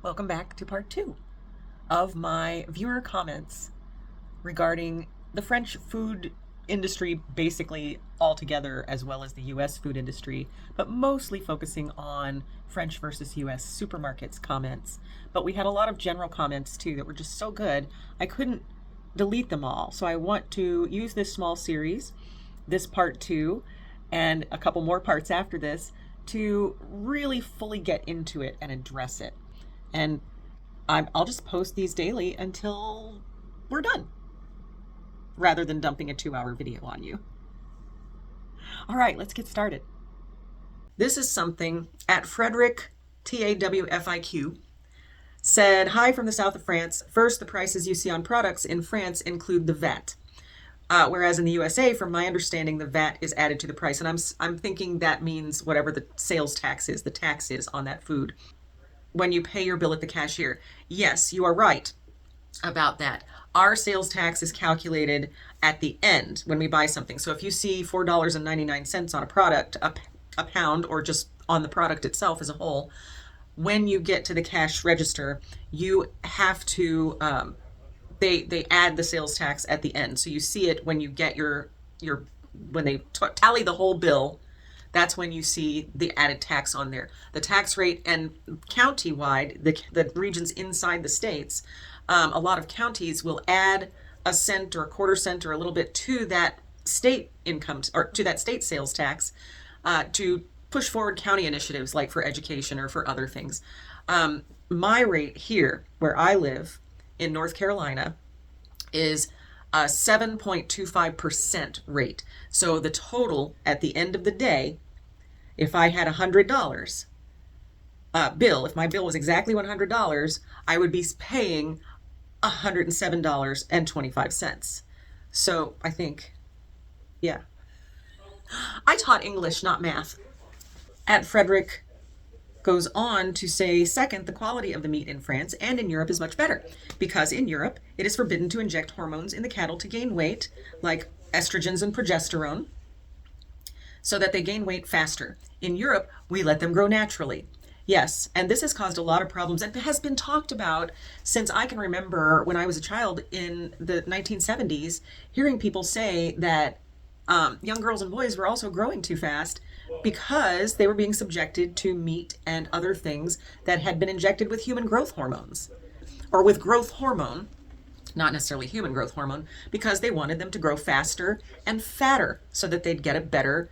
Welcome back to part two of my viewer comments regarding the French food industry basically altogether, as well as the US food industry, but mostly focusing on French versus US supermarkets comments. But we had a lot of general comments too that were just so good, I couldn't delete them all. So I want to use this small series, this part two, and a couple more parts after this to really fully get into it and address it. And I'll just post these daily until we're done, rather than dumping a 2-hour video on you. All right, let's get started. This is something at Frederick, TAWFIQ, said, "Hi from the south of France. First, the prices you see on products in France include the VAT. Whereas in the USA, from my understanding, the VAT is added to the price." And I'm thinking that means whatever the sales tax is, the tax is on that food when you pay your bill at the cashier. Yes, you are right about that. Our sales tax is calculated at the end when we buy something. So if you see $4.99 on a product, a pound, or just on the product itself as a whole, when you get to the cash register, you have to, they add the sales tax at the end. So you see it when you get when they tally the whole bill. That's when you see the added tax on there. The tax rate, and county-wide, the regions inside the states, a lot of counties will add a cent or a quarter cent or a little bit to that state income, or to that state sales tax, to push forward county initiatives like for education or for other things. My rate here, where I live in North Carolina, is a 7.25% rate. So the total at the end of the day, if I had $100 bill, if my bill was exactly $100, I would be paying $107.25. So I think, yeah. I taught English, not math. At Frederick goes on to say, second, the quality of the meat in France and in Europe is much better, because in Europe it is forbidden to inject hormones in the cattle to gain weight, like estrogens and progesterone, so that they gain weight faster. In Europe, we let them grow naturally. Yes, and this has caused a lot of problems and has been talked about since I can remember when I was a child in the 1970s, hearing people say that young girls and boys were also growing too fast because they were being subjected to meat and other things that had been injected with human growth hormones, or with growth hormone, not necessarily human growth hormone, because they wanted them to grow faster and fatter so that they'd get a better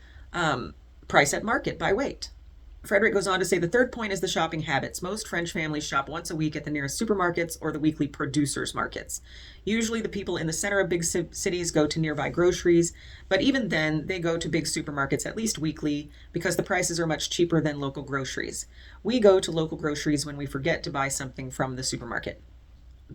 price at market by weight. Frederick goes on to say, the third point is the shopping habits. Most French families shop once a week at the nearest supermarkets or the weekly producers markets. Usually the people in the center of big cities go to nearby groceries, but even then they go to big supermarkets at least weekly because the prices are much cheaper than local groceries. We go to local groceries when we forget to buy something from the supermarket.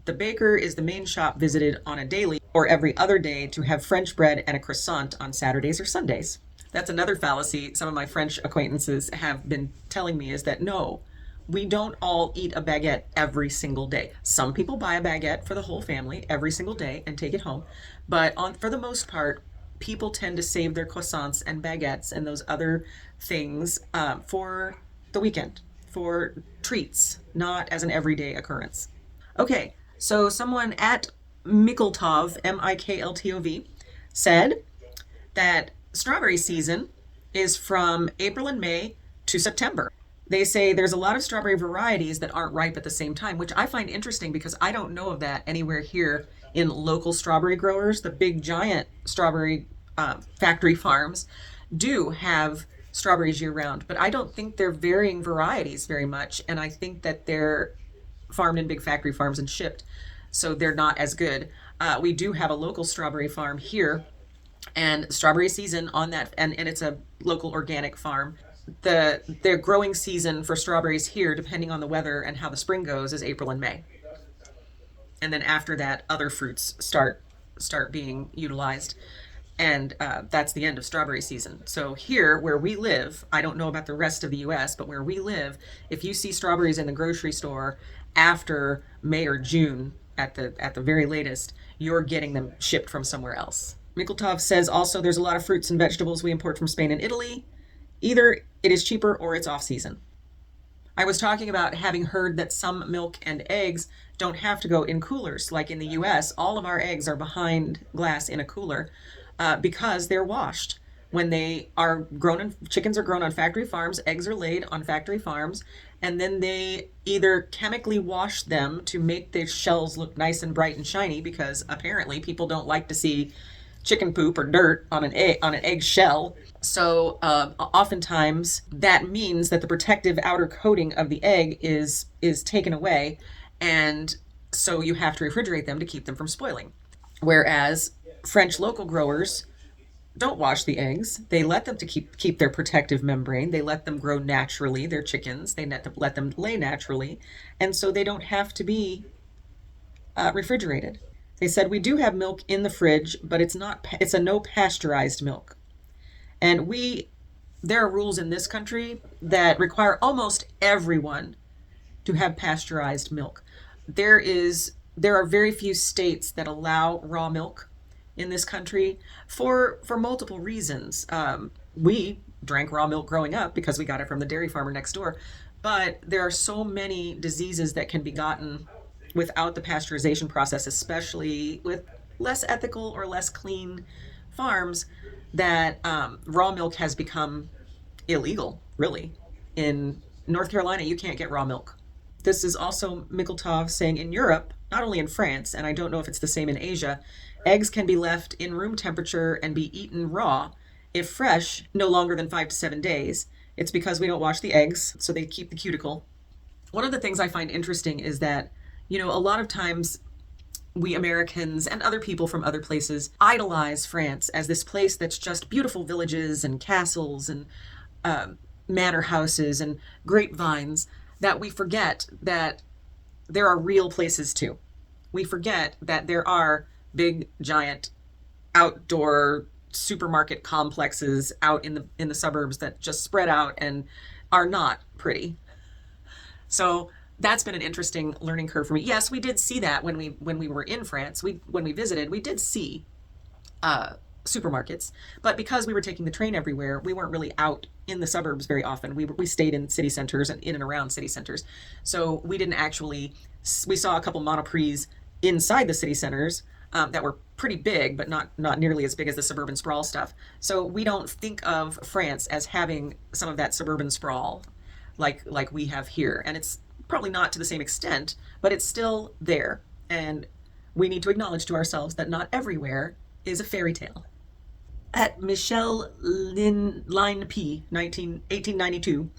The baker is the main shop visited on a daily or every other day to have French bread and a croissant on Saturdays or Sundays. That's another fallacy some of my French acquaintances have been telling me, is that no, we don't all eat a baguette every single day. Some people buy a baguette for the whole family every single day and take it home. But for the most part, people tend to save their croissants and baguettes and those other things for the weekend, for treats, not as an everyday occurrence. Okay, so someone at Mikltov, Mikltov, said that strawberry season is from April and May to September. They say there's a lot of strawberry varieties that aren't ripe at the same time, which I find interesting because I don't know of that anywhere here in local strawberry growers. The big giant strawberry factory farms do have strawberries year round, but I don't think they're varying varieties very much. And I think that they're farmed in big factory farms and shipped, so they're not as good. We do have a local strawberry farm here, and strawberry season on that, and it's a local organic farm. Their growing season for strawberries here, depending on the weather and how the spring goes, is April and May. And then after that, other fruits start being utilized, and that's the end of strawberry season. So here, where we live, I don't know about the rest of the U.S., but where we live, if you see strawberries in the grocery store after May or June, at the very latest, you're getting them shipped from somewhere else. Mikltov says also there's a lot of fruits and vegetables we import from Spain and Italy. Either it is cheaper or it's off season. I was talking about having heard that some milk and eggs don't have to go in coolers. Like in the US, all of our eggs are behind glass in a cooler because they're washed. When they are grown, chickens are grown on factory farms, eggs are laid on factory farms, and then they either chemically wash them to make their shells look nice and bright and shiny, because apparently people don't like to see chicken poop or dirt on an egg shell. So oftentimes that means that the protective outer coating of the egg is taken away, and so you have to refrigerate them to keep them from spoiling. Whereas French local growers don't wash the eggs. They let them to keep their protective membrane. They let them grow naturally. They're chickens. They let them lay naturally, and so they don't have to be refrigerated. They said, we do have milk in the fridge, but it's a no pasteurized milk. And there are rules in this country that require almost everyone to have pasteurized milk. There are very few states that allow raw milk in this country for multiple reasons. We drank raw milk growing up because we got it from the dairy farmer next door, but there are so many diseases that can be gotten without the pasteurization process, especially with less ethical or less clean farms, that raw milk has become illegal, really. In North Carolina, you can't get raw milk. This is also Mikultov saying in Europe, not only in France, and I don't know if it's the same in Asia, eggs can be left in room temperature and be eaten raw, if fresh, no longer than 5 to 7 days. It's because we don't wash the eggs, so they keep the cuticle. One of the things I find interesting is that, a lot of times we Americans and other people from other places idolize France as this place that's just beautiful villages and castles and manor houses and grapevines, that we forget that there are real places too. We forget that there are big, giant outdoor supermarket complexes out in the suburbs that just spread out and are not pretty. So that's been an interesting learning curve for me. Yes, we did see that when we were in France. When we visited, we did see supermarkets, but because we were taking the train everywhere, we weren't really out in the suburbs very often. We stayed in city centers and in and around city centers. So we didn't actually, we saw a couple Monoprix inside the city centers that were pretty big, but not nearly as big as the suburban sprawl stuff. So we don't think of France as having some of that suburban sprawl like we have here. And it's probably not to the same extent, but it's still there. And we need to acknowledge to ourselves that not everywhere is a fairy tale. At Michelle Line P, 1892,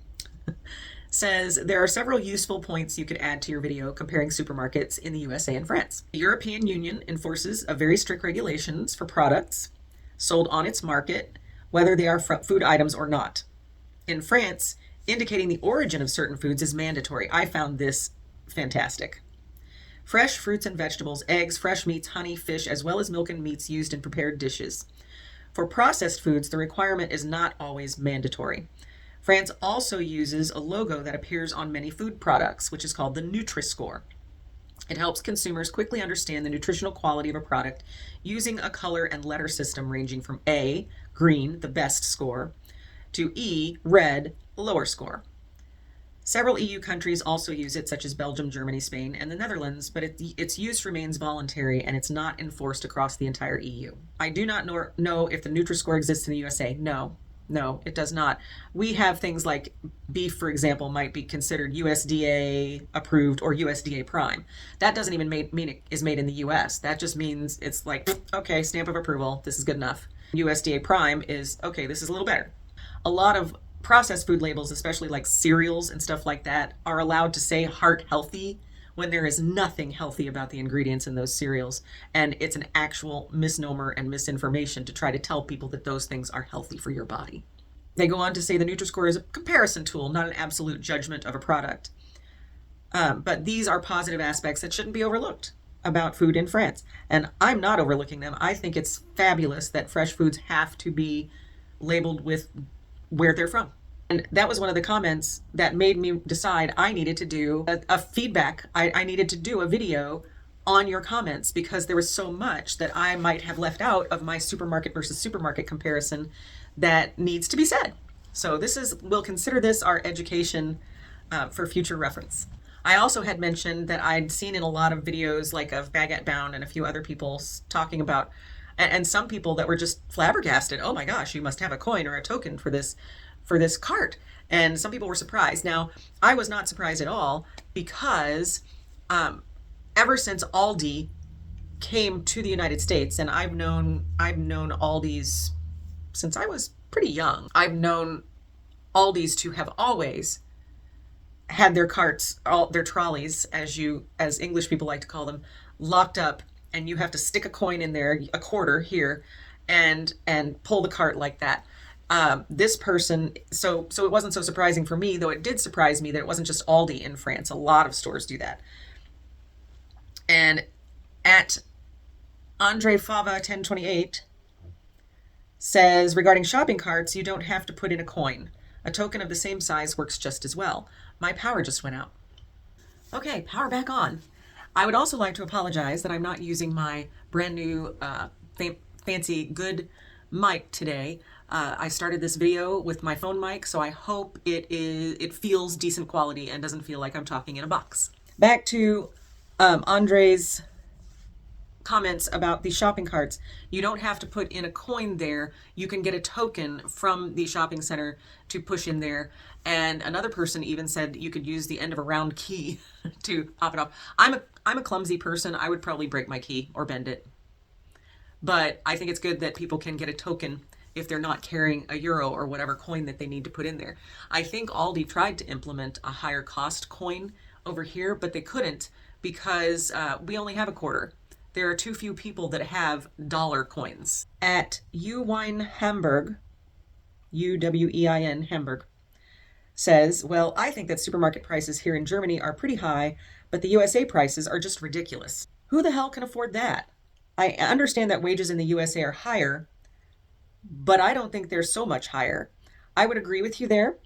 says there are several useful points you could add to your video comparing supermarkets in the USA and France. The European Union enforces a very strict regulations for products sold on its market, whether they are food items or not. In France, indicating the origin of certain foods is mandatory. I found this fantastic. Fresh fruits and vegetables, eggs, fresh meats, honey, fish, as well as milk and meats used in prepared dishes. For processed foods, the requirement is not always mandatory. France also uses a logo that appears on many food products, which is called the Nutri-Score. It helps consumers quickly understand the nutritional quality of a product using a color and letter system ranging from A, green, the best score, to E, red, lower score. Several EU countries also use it, such as Belgium, Germany, Spain, and the Netherlands, but its use remains voluntary and it's not enforced across the entire EU. I do not know if the Nutri-Score exists in the USA. No, it does not. We have things like beef, for example, might be considered USDA approved or USDA prime. That doesn't even mean it is made in the US. That just means it's like, okay, stamp of approval, this is good enough. USDA prime is, okay, this is a little better. A lot of processed food labels, especially like cereals and stuff like that, are allowed to say heart healthy when there is nothing healthy about the ingredients in those cereals. And it's an actual misnomer and misinformation to try to tell people that those things are healthy for your body. They go on to say the Nutri-Score is a comparison tool, not an absolute judgment of a product. But these are positive aspects that shouldn't be overlooked about food in France. And I'm not overlooking them. I think it's fabulous that fresh foods have to be labeled with where they're from. And that was one of the comments that made me decide I needed to do a feedback. I needed to do a video on your comments because there was so much that I might have left out of my supermarket versus supermarket comparison that needs to be said. So we'll consider this our education for future reference. I also had mentioned that I'd seen in a lot of videos, like of Baguette Bound and a few other people talking about, and some people that were just flabbergasted. Oh my gosh, you must have a coin or a token for this cart. And some people were surprised. Now, I was not surprised at all because ever since Aldi came to the United States, and I've known Aldi's since I was pretty young. I've known Aldi's to have always had their carts, all their trolleys, as English people like to call them, locked up, and you have to stick a coin in there, a quarter here, and pull the cart like that. This person, so it wasn't so surprising for me, though it did surprise me that it wasn't just Aldi in France. A lot of stores do that. And at Andre Fava 1028 says, regarding shopping carts, you don't have to put in a coin. A token of the same size works just as well. My power just went out. Okay, power back on. I would also like to apologize that I'm not using my brand new fancy good mic today. I started this video with my phone mic, so I hope it feels decent quality and doesn't feel like I'm talking in a box. Back to Andre's comments about the shopping carts. You don't have to put in a coin there. You can get a token from the shopping center to push in there. And another person even said you could use the end of a round key to pop it off. I'm a clumsy person. I would probably break my key or bend it. But I think it's good that people can get a token if they're not carrying a euro or whatever coin that they need to put in there. I think Aldi tried to implement a higher cost coin over here, but they couldn't because we only have a quarter. There are too few people that have dollar coins. At Uwein Hamburg, Uwein Hamburg, says, well, I think that supermarket prices here in Germany are pretty high, but the USA prices are just ridiculous. Who the hell can afford that? I understand that wages in the USA are higher, but I don't think they're so much higher. I would agree with you there.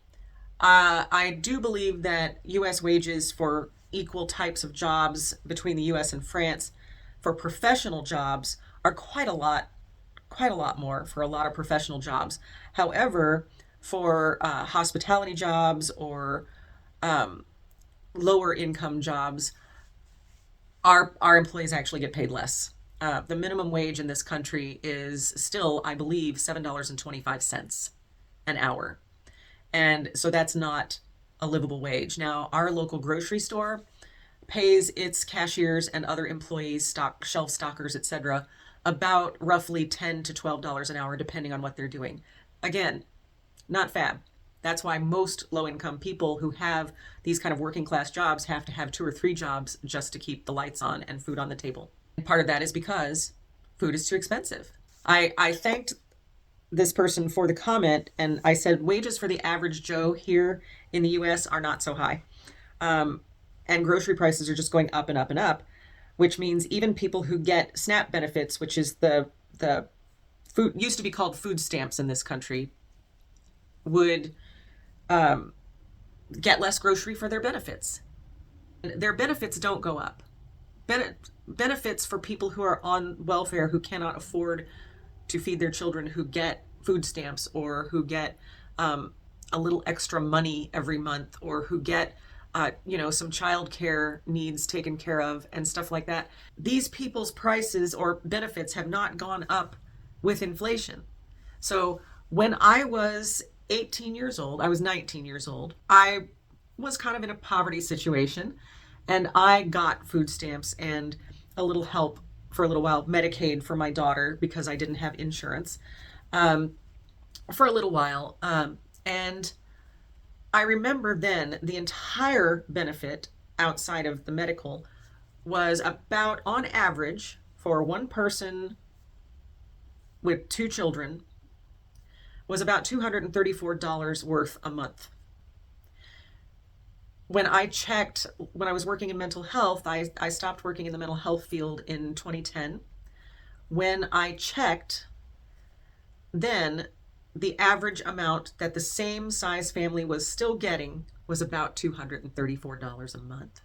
I do believe that US wages for equal types of jobs between the US and France for professional jobs are quite a lot more for a lot of professional jobs. However, for hospitality jobs or lower income jobs, our employees actually get paid less. The minimum wage in this country is still, I believe, $7.25 an hour. And so that's not a livable wage. Now, our local grocery store pays its cashiers and other employees, shelf stockers, etc., about roughly $10 to $12 an hour, depending on what they're doing. Again, not fab. That's why most low-income people who have these kind of working class jobs have to have 2 or 3 jobs just to keep the lights on and food on the table. And part of that is because food is too expensive. I thanked this person for the comment, and I said wages for the average Joe here in the US are not so high. And grocery prices are just going up and up and up, which means even people who get SNAP benefits, which is the food, used to be called food stamps in this country, would get less grocery for their benefits. Their benefits don't go up. Benefits for people who are on welfare, who cannot afford to feed their children, who get food stamps or who get a little extra money every month, or who get some childcare needs taken care of and stuff like that. These people's prices or benefits have not gone up with inflation. So when I was 18 years old, I was 19 years old, I was kind of in a poverty situation, and I got food stamps and a little help for a little while, Medicaid for my daughter because I didn't have insurance for a little while. And I remember then the entire benefit outside of the medical was about, on average, for one person with 2 children, was about $234 worth a month. When I checked, when I was working in mental health, I stopped working in the mental health field in 2010. When I checked, then the average amount that the same size family was still getting was about $234 a month.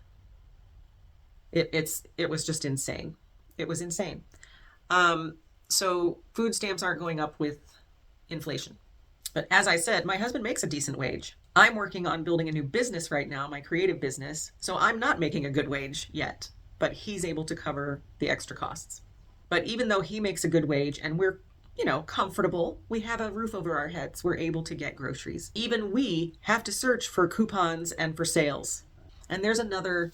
It was just insane. It was insane. So food stamps aren't going up with inflation. But as I said, my husband makes a decent wage. I'm working on building a new business right now, my creative business. So I'm not making a good wage yet, but he's able to cover the extra costs. But even though he makes a good wage and we're, comfortable, we have a roof over our heads, we're able to get groceries. Even we have to search for coupons and for sales. And there's another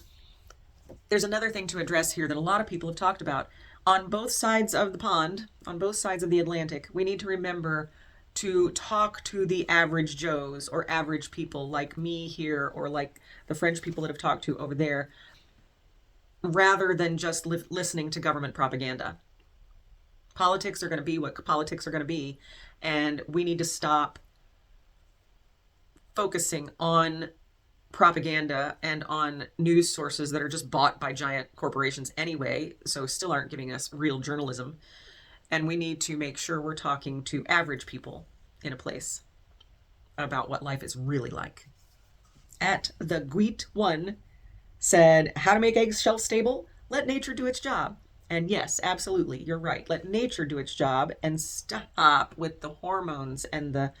thing to address here that a lot of people have talked about. On both sides of the pond, on both sides of the Atlantic, we need to remember to talk to the average Joes or average people like me here or like the French people that have talked to over there, rather than just listening to government propaganda. Politics are going to be what politics are going to be, and we need to stop focusing on propaganda and on news sources that are just bought by giant corporations anyway, so still aren't giving us real journalism. And we need to make sure we're talking to average people in a place about what life is really like. At the Guit one said, how to make eggs shelf stable? Let nature do its job. And yes, absolutely, you're right. Let nature do its job and stop with the hormones and the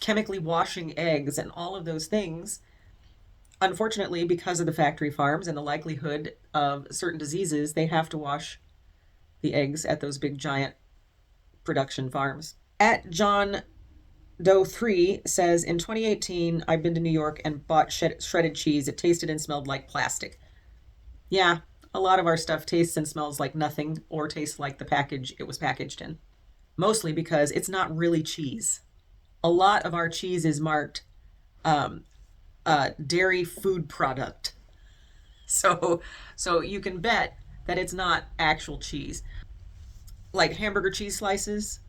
chemically washing eggs and all of those things. Unfortunately, because of the factory farms and the likelihood of certain diseases, they have to wash the eggs at those big giant production farms. At John Doe 3 says, in 2018, I've been to New York and bought shredded cheese. It tasted and smelled like plastic. Yeah, a lot of our stuff tastes and smells like nothing or tastes like the package it was packaged in. Mostly because it's not really cheese. A lot of our cheese is marked dairy food product. So you can bet that it's not actual cheese. Like hamburger cheese slices,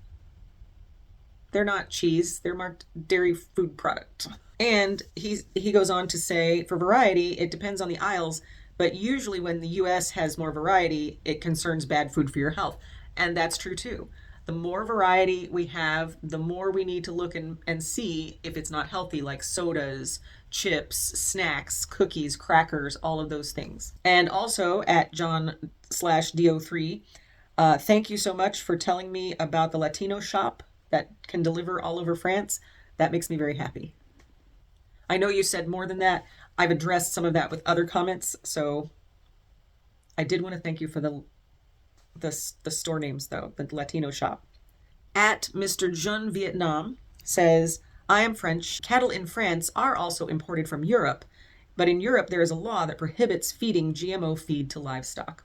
they're not cheese, they're marked dairy food product. And he goes on to say, for variety, it depends on the aisles, but usually when the US has more variety, it concerns bad food for your health. And that's true too. The more variety we have, the more we need to look and see if it's not healthy, like sodas, chips, snacks, cookies, crackers, all of those things. And also at John/DO3, thank you so much for telling me about the Latino shop that can deliver all over France. That makes me very happy. I know you said more than that. I've addressed some of that with other comments, so I did want to thank you for the store names, though, the Latino shop. At Mr. Jean Vietnam says, I am French. Cattle in France are also imported from Europe, but in Europe there is a law that prohibits feeding GMO feed to livestock.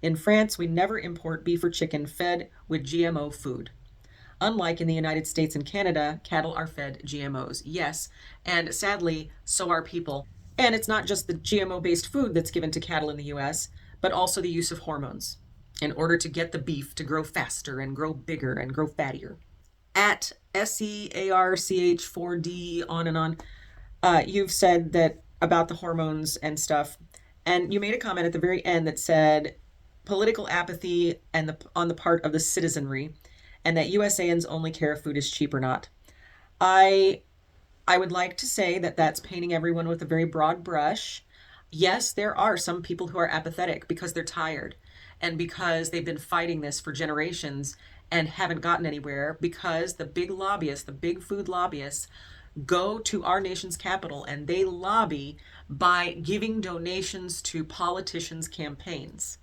In France, we never import beef or chicken fed with GMO food. Unlike in the United States and Canada, cattle are fed GMOs. Yes, and sadly, so are people. And it's not just the GMO-based food that's given to cattle in the US, but also the use of hormones in order to get the beef to grow faster and grow bigger and grow fattier. At SEARCH4D, on and on, you've said that about the hormones and stuff, and you made a comment at the very end that said political apathy and on the part of the citizenry, and that USANs only care if food is cheap or not. I would like to say that that's painting everyone with a very broad brush. Yes, there are some people who are apathetic because they're tired and because they've been fighting this for generations and haven't gotten anywhere, because the big lobbyists, the big food lobbyists, go to our nation's capital and they lobby by giving donations to politicians' campaigns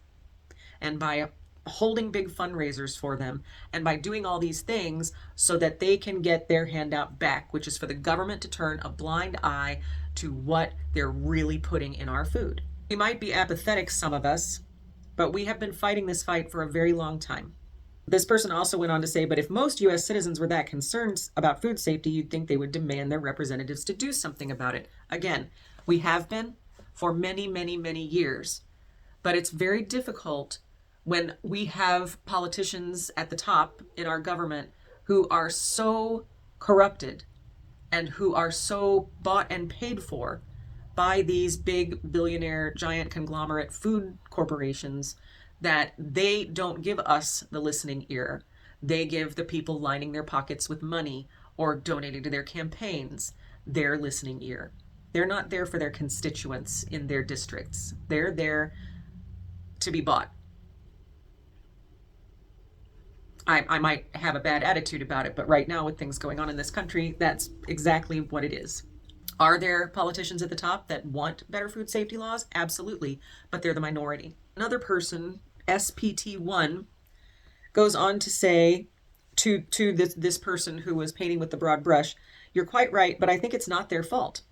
and by holding big fundraisers for them and by doing all these things so that they can get their handout back, which is for the government to turn a blind eye to what they're really putting in our food. We might be apathetic, some of us, but we have been fighting this fight for a very long time. This person also went on to say, but if most US citizens were that concerned about food safety, you'd think they would demand their representatives to do something about it. Again, we have been for many, many, many years, but it's very difficult when we have politicians at the top in our government who are so corrupted and who are so bought and paid for by these big billionaire giant conglomerate food corporations that they don't give us the listening ear. They give the people lining their pockets with money or donating to their campaigns their listening ear. They're not there for their constituents in their districts. They're there to be bought. I might have a bad attitude about it, but right now with things going on in this country, that's exactly what it is. Are there politicians at the top that want better food safety laws? Absolutely, but they're the minority. Another person, SPT1, goes on to say to this person who was painting with the broad brush, "You're quite right, but I think it's not their fault.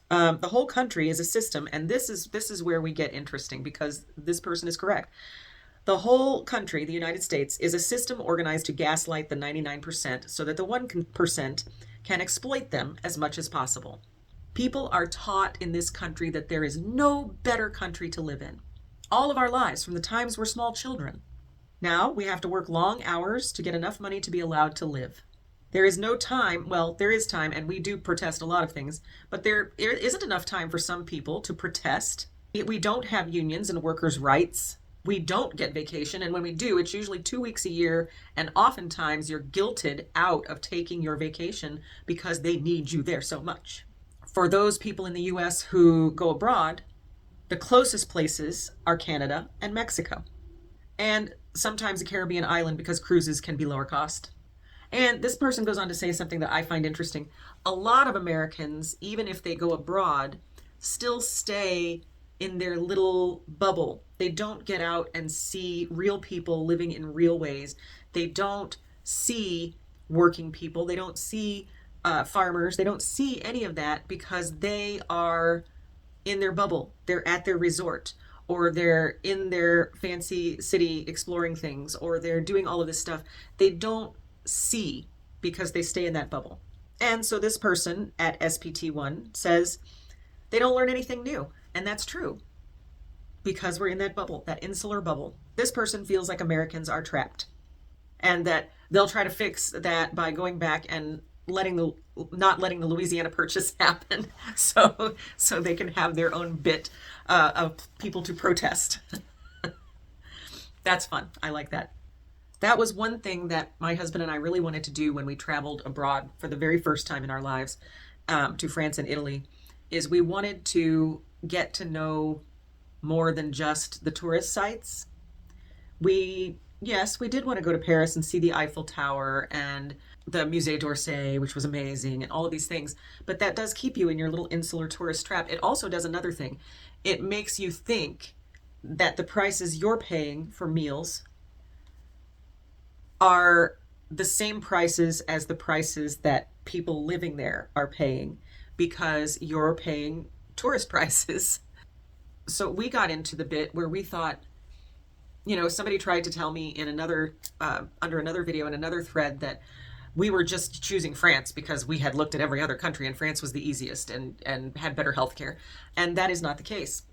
The whole country is a system," and this is where we get interesting because this person is correct. The whole country, the United States, is a system organized to gaslight the 99% so that the 1% can exploit them as much as possible. People are taught in this country that there is no better country to live in. All of our lives, from the times we're small children. Now we have to work long hours to get enough money to be allowed to live. There is no time, well, there is time, and we do protest a lot of things, but there isn't enough time for some people to protest. We don't have unions and workers' rights. We don't get vacation, and when we do, it's usually 2 weeks a year, and oftentimes you're guilted out of taking your vacation because they need you there so much. For those people in the US who go abroad, the closest places are Canada and Mexico, and sometimes a Caribbean island because cruises can be lower cost. And this person goes on to say something that I find interesting. A lot of Americans, even if they go abroad, still stay in their little bubble. They don't get out and see real people living in real ways. They don't see working people. They don't see farmers. They don't see any of that because they are in their bubble. They're at their resort, or they're in their fancy city exploring things, or they're doing all of this stuff. They don't see because they stay in that bubble. And so this person at SPT1 says they don't learn anything new. And that's true because we're in that bubble, that insular bubble. This person feels like Americans are trapped and that they'll try to fix that by going back and not letting the Louisiana Purchase happen so they can have their own bit of people to protest. That's fun. I like that. That was one thing that my husband and I really wanted to do when we traveled abroad for the very first time in our lives, to France and Italy, is we wanted to get to know more than just the tourist sites. Yes, we did want to go to Paris and see the Eiffel Tower and the Musée d'Orsay, which was amazing, and all of these things. But that does keep you in your little insular tourist trap. It also does another thing. It makes you think that the prices you're paying for meals are the same prices as the prices that people living there are paying because you're paying tourist prices. So we got into the bit where we thought, somebody tried to tell me in another, under another video in another thread that we were just choosing France because we had looked at every other country and France was the easiest and had better healthcare. And that is not the case.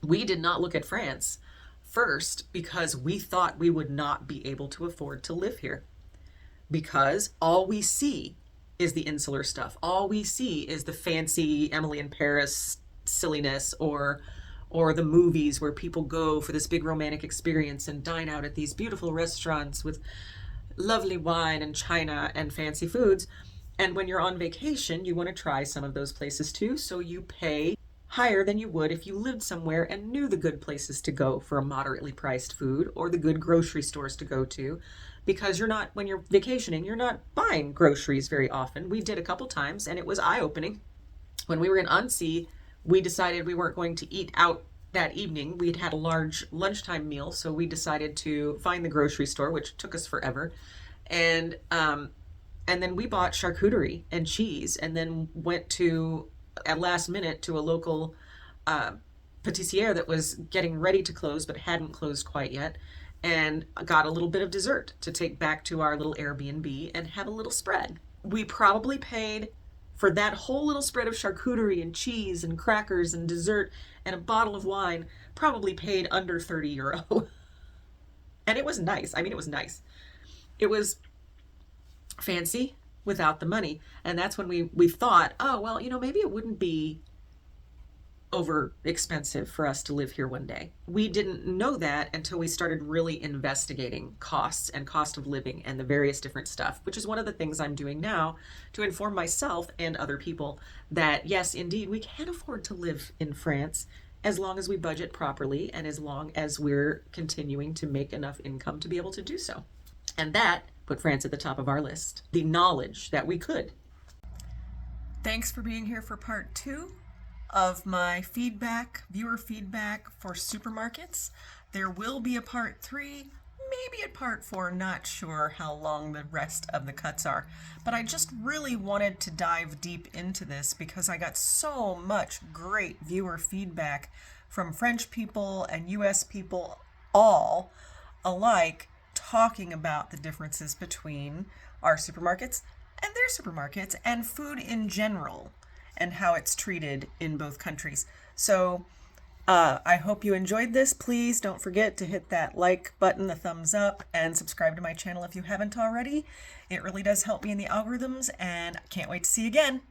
We did not look at France first because we thought we would not be able to afford to live here, because all we see is the insular stuff. All we see is the fancy Emily in Paris silliness, or the movies where people go for this big romantic experience and dine out at these beautiful restaurants with lovely wine and china and fancy foods. And when you're on vacation, you want to try some of those places too, so you pay higher than you would if you lived somewhere and knew the good places to go for a moderately priced food, or the good grocery stores to go to, because when you're vacationing, you're not buying groceries very often. We did a couple times and it was eye-opening. When we were in Annecy, we decided we weren't going to eat out that evening. We'd had a large lunchtime meal, so we decided to find the grocery store, which took us forever. And then we bought charcuterie and cheese, and then went at last minute to a local pâtissière that was getting ready to close but hadn't closed quite yet, and got a little bit of dessert to take back to our little Airbnb and have a little spread. We probably paid for that whole little spread of charcuterie and cheese and crackers and dessert and a bottle of wine, probably paid under 30 euro. And it was nice. I mean, it was nice. It was fancy without the money. And that's when we thought, oh, well, maybe it wouldn't be over expensive for us to live here one day. We didn't know that until we started really investigating costs and cost of living and the various different stuff, which is one of the things I'm doing now to inform myself and other people that yes, indeed, we can afford to live in France as long as we budget properly and as long as we're continuing to make enough income to be able to do so. And that put France at the top of our list. The knowledge that we could. Thanks for being here for part 2 of my viewer feedback for supermarkets. There will be a part 3, maybe a part 4, not sure how long the rest of the cuts are. But I just really wanted to dive deep into this because I got so much great viewer feedback from French people and US people all alike talking about the differences between our supermarkets and their supermarkets and food in general and how it's treated in both countries. So I hope you enjoyed this. Please don't forget to hit that like button, the thumbs up, and subscribe to my channel if you haven't already. It really does help me in the algorithms, and I can't wait to see you again.